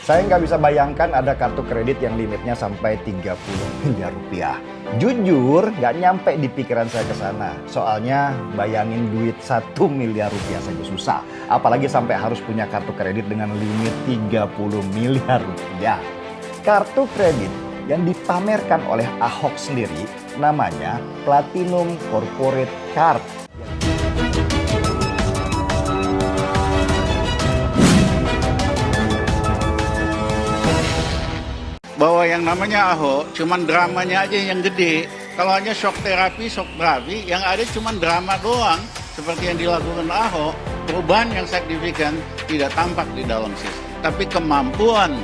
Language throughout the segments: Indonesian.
Saya nggak bisa bayangkan ada kartu kredit yang limitnya sampai 30 miliar rupiah. Jujur, nggak nyampe di pikiran saya ke sana. Soalnya bayangin duit 1 miliar rupiah saja susah. Apalagi sampai harus punya kartu kredit dengan limit 30 miliar rupiah. Kartu kredit yang dipamerkan oleh Ahok sendiri namanya Platinum Corporate Card. Bahwa yang namanya Ahok cuman dramanya aja yang gede. Kalau hanya shock terapi, yang ada cuman drama doang seperti yang dilakukan Ahok, perubahan yang signifikan tidak tampak di dalam sistem. Tapi kemampuan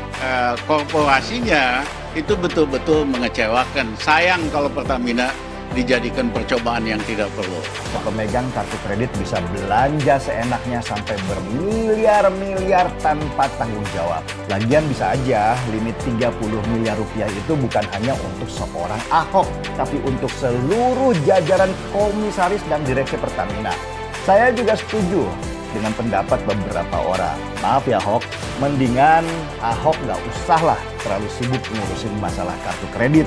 korporasinya itu betul-betul mengecewakan. Sayang kalau Pertamina dijadikan percobaan yang tidak perlu. Pemegang kartu kredit bisa belanja seenaknya sampai bermiliar-miliar tanpa tanggung jawab. Lagian bisa aja limit 30 miliar rupiah itu bukan hanya untuk seorang Ahok, tapi untuk seluruh jajaran komisaris dan direksi Pertamina. Saya juga setuju dengan pendapat beberapa orang. Maaf ya Ahok, mendingan Ahok nggak usah lah terlalu sibuk ngurusin masalah kartu kredit.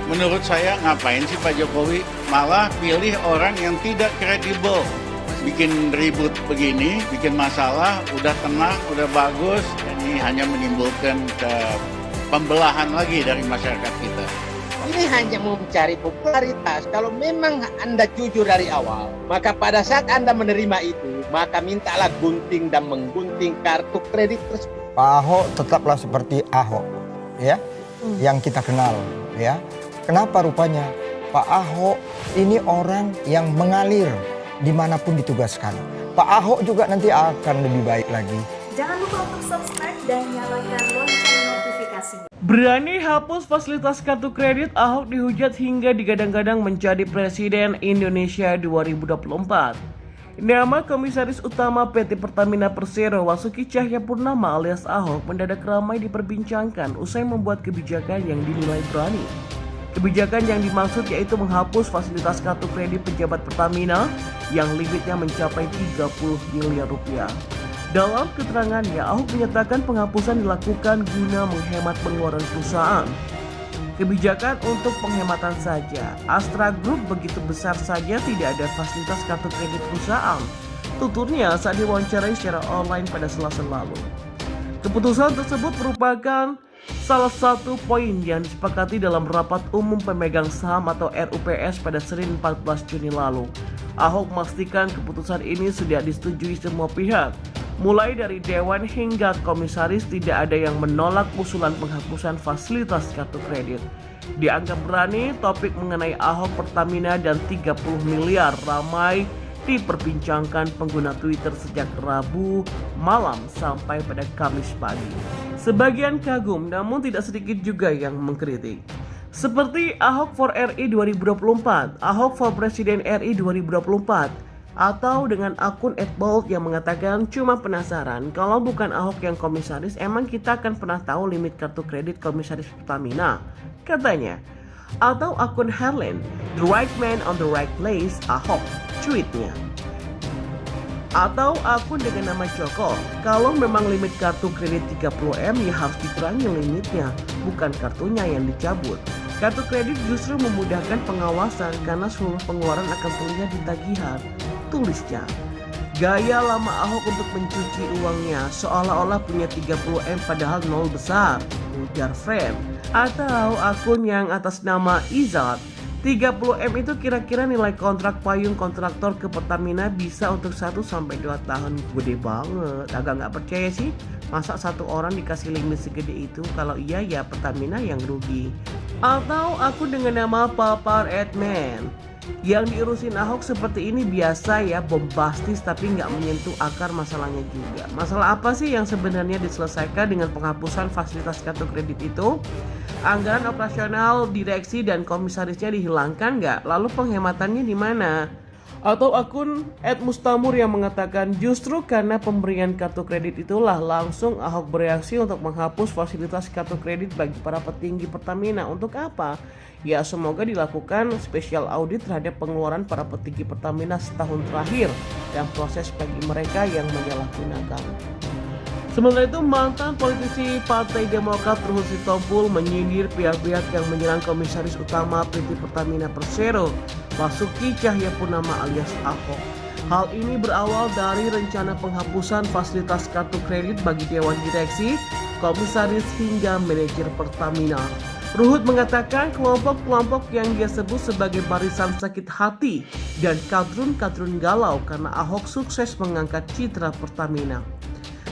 Menurut saya ngapain sih Pak Jokowi malah pilih orang yang tidak kredibel. Bikin ribut begini, bikin masalah, udah tenang, udah bagus. Ini hanya menimbulkan pembelahan lagi dari masyarakat kita. Ini hanya mau mencari popularitas. Kalau memang Anda jujur dari awal, maka pada saat Anda menerima itu, maka mintalah gunting dan menggunting kartu kredit tersebut. Pak Ahok tetaplah seperti Ahok, ya, yang kita kenal, ya. Kenapa rupanya Pak Ahok ini orang yang mengalir dimanapun ditugaskan. Pak Ahok juga nanti akan lebih baik lagi. Jangan lupa untuk subscribe dan nyalakan lonceng notifikasinya. Berani hapus fasilitas kartu kredit, Ahok dihujat hingga digadang-gadang menjadi Presiden Indonesia 2024. Nama Komisaris Utama PT Pertamina Persero Basuki Cahayapurnama alias Ahok mendadak ramai diperbincangkan usai membuat kebijakan yang dinilai berani. Kebijakan yang dimaksud yaitu menghapus fasilitas kartu kredit pejabat Pertamina yang limitnya mencapai 30 miliar rupiah. Dalam keterangannya, Ahok menyatakan penghapusan dilakukan guna menghemat pengeluaran perusahaan. Kebijakan untuk penghematan saja. Astra Group begitu besar saja tidak ada fasilitas kartu kredit perusahaan. Tuturnya saat diwawancarai secara online pada Selasa lalu. Keputusan tersebut merupakan salah satu poin yang disepakati dalam rapat umum pemegang saham atau RUPS pada Senin 14 Juni lalu. Ahok memastikan keputusan ini sudah disetujui semua pihak. Mulai dari dewan hingga komisaris tidak ada yang menolak usulan penghapusan fasilitas kartu kredit. Dianggap berani, topik mengenai Ahok, Pertamina dan 30 miliar ramai diperbincangkan pengguna Twitter sejak Rabu malam sampai pada Kamis pagi. Sebagian kagum namun tidak sedikit juga yang mengkritik. Seperti Ahok for RI 2024, Ahok for Presiden RI 2024, atau dengan akun @bold yang mengatakan cuma penasaran kalau bukan Ahok yang komisaris emang kita akan pernah tahu limit kartu kredit komisaris Pertamina, katanya. Atau akun Herlen, the right man on the right place, Ahok, tweetnya. Atau akun dengan nama Joko, kalau memang limit kartu kredit 30M ya harus dikurangi limitnya, bukan kartunya yang dicabut. Kartu kredit justru memudahkan pengawasan karena seluruh pengeluaran akan terlihat di tagihan, tulisnya. Gaya lama Ahok untuk mencuci uangnya seolah-olah punya 30M padahal nol besar, ujar Fred. Atau akun yang atas nama Izat, 30M itu kira-kira nilai kontrak payung kontraktor ke Pertamina bisa untuk 1-2 tahun. Gede banget, agak nggak percaya sih. Masa satu orang dikasih limit segede itu? Kalau iya ya Pertamina yang rugi. Atau akun dengan nama Papar Edman, yang diurusin Ahok seperti ini biasa ya, bombastis tapi nggak menyentuh akar masalahnya juga. Masalah apa sih yang sebenarnya diselesaikan dengan penghapusan fasilitas kartu kredit itu? Anggaran operasional direksi dan komisarisnya dihilangkan nggak? Lalu penghematannya di mana? Atau akun @mustamur yang mengatakan justru karena pemberian kartu kredit itulah langsung Ahok bereaksi untuk menghapus fasilitas kartu kredit bagi para petinggi Pertamina. Untuk apa? Ya semoga dilakukan special audit terhadap pengeluaran para petinggi Pertamina setahun terakhir dan proses bagi mereka yang menyalahgunakan. Sementara itu, mantan politisi Partai Demokrat Ruhut Sitompul menyindir pihak-pihak yang menyerang Komisaris Utama PT Pertamina Persero, Basuki Cahayapurnama alias Ahok. Hal ini berawal dari rencana penghapusan fasilitas kartu kredit bagi Dewan Direksi, Komisaris hingga manajer Pertamina. Ruhut mengatakan kelompok-kelompok yang dia sebut sebagai barisan sakit hati dan kadrun-kadrun galau karena Ahok sukses mengangkat citra Pertamina.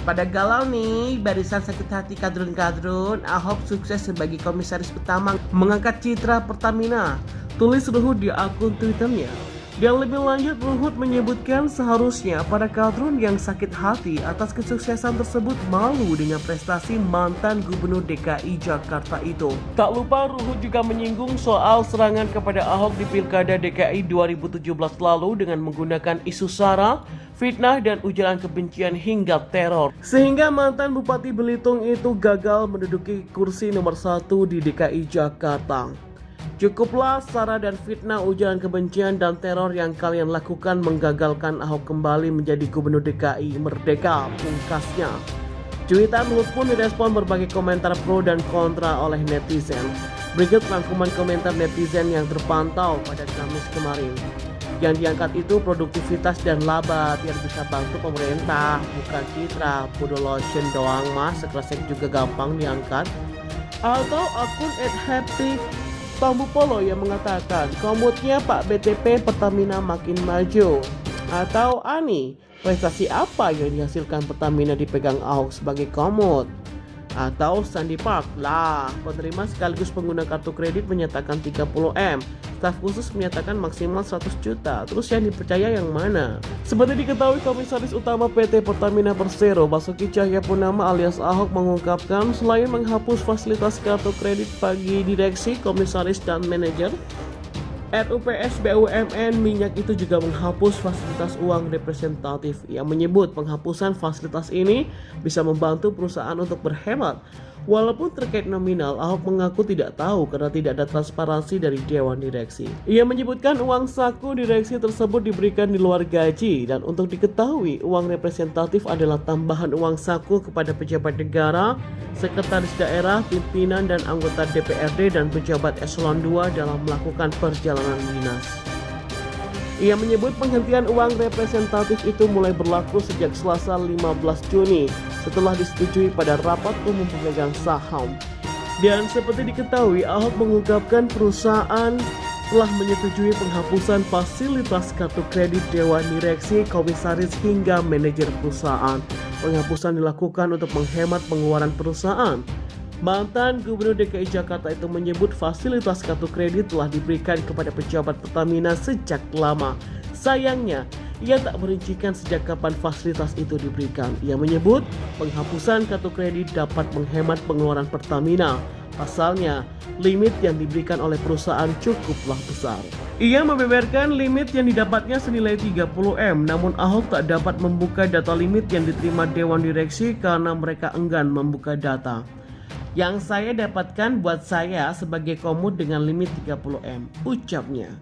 Pada galau nih, barisan sakit hati kadrun-kadrun, Ahok sukses sebagai komisaris utama mengangkat citra Pertamina, tulis Ruhut di akun Twitternya. Dan lebih lanjut, Ruhut menyebutkan seharusnya para kadrun yang sakit hati atas kesuksesan tersebut malu dengan prestasi mantan Gubernur DKI Jakarta itu. Tak lupa Ruhut juga menyinggung soal serangan kepada Ahok di Pilkada DKI 2017 lalu dengan menggunakan isu sara, fitnah dan ujaran kebencian hingga teror. Sehingga mantan Bupati Belitung itu gagal menduduki kursi nomor 1 di DKI Jakarta. Cukuplah sara dan fitnah, ujaran kebencian dan teror yang kalian lakukan menggagalkan Ahok kembali menjadi Gubernur DKI merdeka, pungkasnya. Cuitan Ruhut pun direspon berbagai komentar pro dan kontra oleh netizen. Berikut rangkuman komentar netizen yang terpantau pada Kamis kemarin. Yang diangkat itu produktivitas dan laba biar bisa bantu pemerintah, bukan citra. Bodo lotion doang mas, sekresek juga gampang diangkat. Atau akun @happy Tambu Polo yang mengatakan komutnya Pak BTP Pertamina makin maju. Atau Ani, prestasi apa yang dihasilkan Pertamina dipegang Ahok sebagai komut? Atau Sandy Park, lah penerima sekaligus pengguna kartu kredit menyatakan 30M, staf khusus menyatakan maksimal 100 juta, terus yang dipercaya yang mana? Seperti diketahui, Komisaris Utama PT Pertamina Persero Basuki Cahayapurnama alias Ahok mengungkapkan selain menghapus fasilitas kartu kredit bagi direksi, komisaris dan manajer, RUPS BUMN minyak itu juga menghapus fasilitas uang representatif. Ia menyebut penghapusan fasilitas ini bisa membantu perusahaan untuk berhemat. Walaupun terkait nominal, Ahok mengaku tidak tahu karena tidak ada transparansi dari Dewan Direksi. Ia menyebutkan uang saku direksi tersebut diberikan di luar gaji, dan untuk diketahui uang representatif adalah tambahan uang saku kepada pejabat negara, sekretaris daerah, pimpinan dan anggota DPRD dan pejabat eselon 2 dalam melakukan perjalanan dinas. Ia menyebut penghentian uang representatif itu mulai berlaku sejak Selasa 15 Juni setelah disetujui pada rapat umum pemegang saham. Dan seperti diketahui, Ahok mengungkapkan perusahaan telah menyetujui penghapusan fasilitas kartu kredit Dewan Direksi, komisaris hingga manajer perusahaan. Penghapusan dilakukan untuk menghemat pengeluaran perusahaan. Mantan Gubernur DKI Jakarta itu menyebut fasilitas kartu kredit telah diberikan kepada pejabat Pertamina sejak lama. Sayangnya, ia tak merincikan sejak kapan fasilitas itu diberikan. Ia menyebut penghapusan kartu kredit dapat menghemat pengeluaran Pertamina. Pasalnya, limit yang diberikan oleh perusahaan cukuplah besar. Ia membeberkan limit yang didapatnya senilai 30M, namun Ahok tak dapat membuka data limit yang diterima Dewan Direksi karena mereka enggan membuka data. Yang saya dapatkan buat saya sebagai komut dengan limit 30M, ucapnya.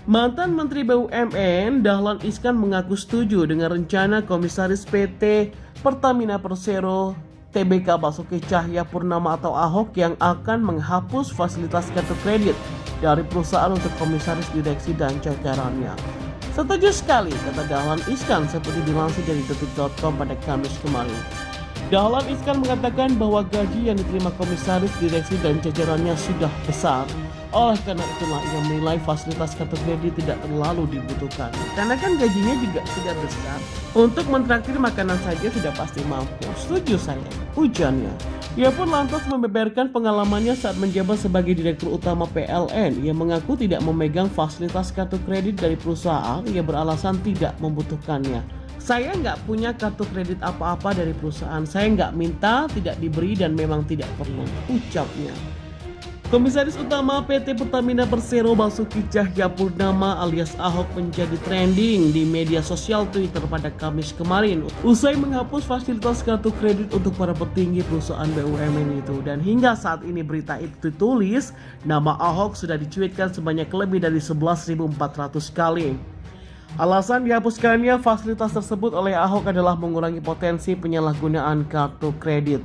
Mantan Menteri BUMN Dahlan Iskan mengaku setuju dengan rencana Komisaris PT Pertamina Persero TBK Basuki Cahayapurnama atau Ahok yang akan menghapus fasilitas kartu kredit dari perusahaan untuk komisaris direksi dan jajarannya. Setuju sekali, kata Dahlan Iskan seperti dilansir dari detik.com pada Kamis kemarin. Dahlan Iskan mengatakan bahwa gaji yang diterima komisaris direksi dan jajarannya sudah besar. Oleh karena itulah ia menilai fasilitas kartu kredit tidak terlalu dibutuhkan. Karena kan gajinya juga sudah besar. Untuk mentraktir makanan saja sudah pasti mampu. Setuju saya, ujarnya. Ia pun lantas membeberkan pengalamannya saat menjabat sebagai Direktur Utama PLN. Ia mengaku tidak memegang fasilitas kartu kredit dari perusahaan. Ia beralasan tidak membutuhkannya. Saya nggak punya kartu kredit apa-apa dari perusahaan. Saya nggak minta, tidak diberi, dan memang tidak perlu, ucapnya. Komisaris Utama PT Pertamina Persero Basuki Cahayapurnama alias Ahok menjadi trending di media sosial Twitter pada Kamis kemarin usai menghapus fasilitas kartu kredit untuk para petinggi perusahaan BUMN itu. Dan hingga saat ini berita itu ditulis, nama Ahok sudah dicuitkan sebanyak lebih dari 11.400 kali. Alasan dihapuskannya fasilitas tersebut oleh Ahok adalah mengurangi potensi penyalahgunaan kartu kredit.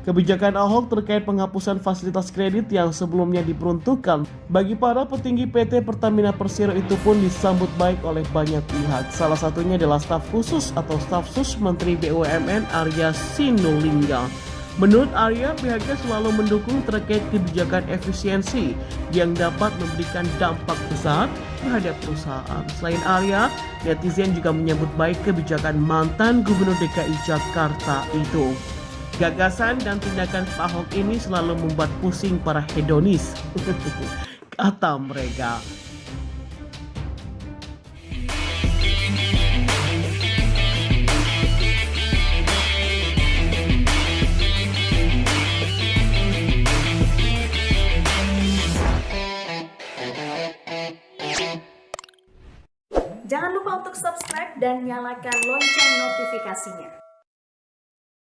Kebijakan Ahok terkait penghapusan fasilitas kredit yang sebelumnya diperuntukkan bagi para petinggi PT Pertamina Persero itu pun disambut baik oleh banyak pihak. Salah satunya adalah staf khusus atau staf sus Menteri BUMN Arya Sinulinga. Menurut Arya, pihaknya selalu mendukung terkait kebijakan efisiensi yang dapat memberikan dampak besar terhadap perusahaan. Selain Arya, netizen juga menyambut baik kebijakan mantan Gubernur DKI Jakarta itu. Gagasan dan tindakan Pak Ahok ini selalu membuat pusing para hedonis, kata mereka. Jangan lupa untuk subscribe dan nyalakan lonceng notifikasinya.